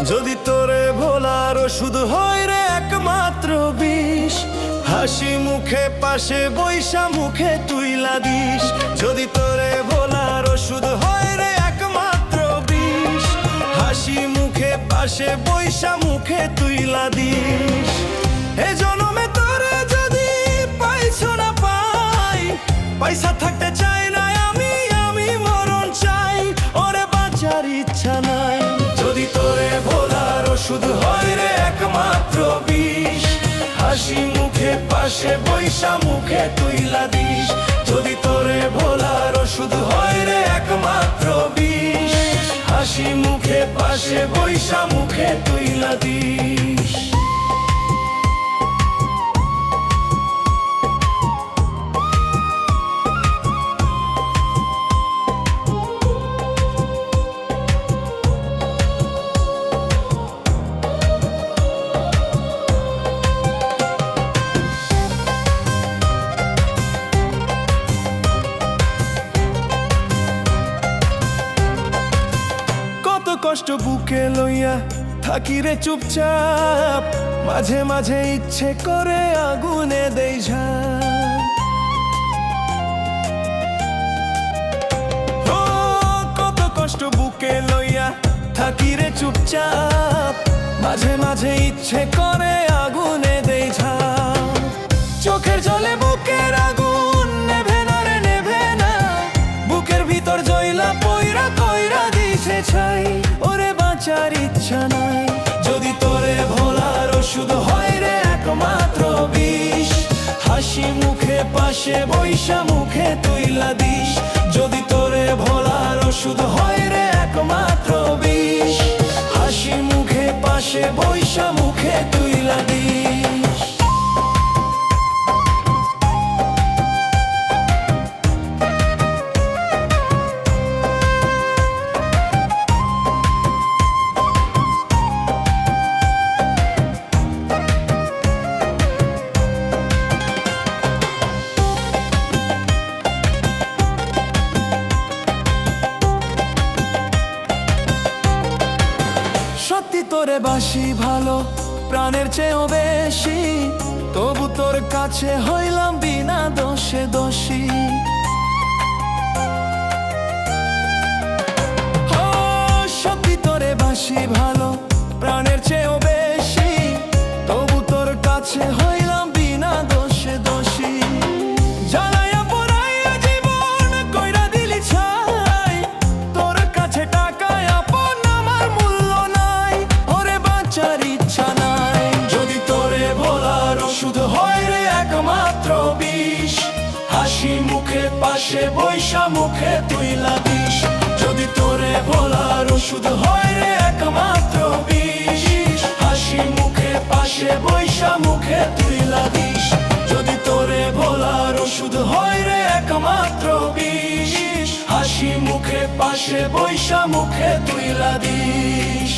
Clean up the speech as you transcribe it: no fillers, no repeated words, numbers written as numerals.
যদি তোরে ভোলার ওষুধ হয় রে একমাত্র বিষ, হাসি মুখে পাশে বৈশা মুখে তুইলা দিস। যদি তোরে ভোলার ওষুধ হয় রে একমাত্র বিষ, হাসি মুখে পাশে বৈশা মুখে তুইলা দিস। এ জনমে তোরে যদি পাইছো না পাই, পয়সা থাকতে চাই না আমি, আমি মরণ চাই, ওরে বাঁচার ইচ্ছা নাই। যদি তোরে ভোলার ওষুধ হয় রে একমাত্র বিষ, হাসি মুখে পাশে বৈশা মুখে তুইলা দিস। যদি তোরে ভোলার ওষুধ হয় রে একমাত্র বিষ, হাসি মুখে পাশে বৈশা মুখে তুইলা দিস। কষ্ট বুকে লইয়া থাকি রে চুপচাপ, মাঝে মাঝে ইচ্ছে করে আগুনে দেই ঝাঁপ। ও কত কষ্ট বুকে লইয়া থাকি রে চুপচাপ, মাঝে মাঝে ইচ্ছে করে আগুনে দেই ঝাঁপ। চোখের জলে বুকের আগুন নেভে না রে নেভে না, বুকের ভিতর জয়লা পয়রা কইরা দিছে ছাই, ওরে বাঁচার ইচ্ছা নাই। যদি তোরে ভোলার ওষুধ হয় রে একমাত্র বিষ, হাসি মুখে পাশে বৈশা মুখে তুইলা দিস। যদি তোরে ভোলার ওষুধ হয় রে একমাত্র বিষ, হাসি মুখে পাশে বৈশা মুখে তুইলা দিস। সত্যি তোরে বাসি ভালো প্রাণের চেয়েও বেশি, তবু তোর কাছে হইলাম বিনা দোষে দোষী। সত্যি তোরে বাসি ভালো প্রাণের চেয়েও বেশি, তবু তোর কাছে হইলাম বিনা দোষে দোষী। জ্বালাইয়া পোড়াইয়া জীবন কইরা দিলি ছাই, তোর কাছে টাকায় আপন আমার মূল্য নাই, ওরে বাঁচার ইচ্ছা নাই। যদি তোরে ভোলার ওষুধ হয় রে একমাত্র বিষ, হাসি মুখে পাশে বৈশা মুখে তুইলা দিস। যদি তোরে ভোলার ওষুধ হয় রে একমাত্র বিষ, হাসি মুখে পাশে বৈশা মুখে তুইলা দিস। যদি তোরে ভোলার ওষুধ হয় রে একমাত্র বিষ, হাসি মুখে পাশে বৈশা মুখে তুইলা দিস।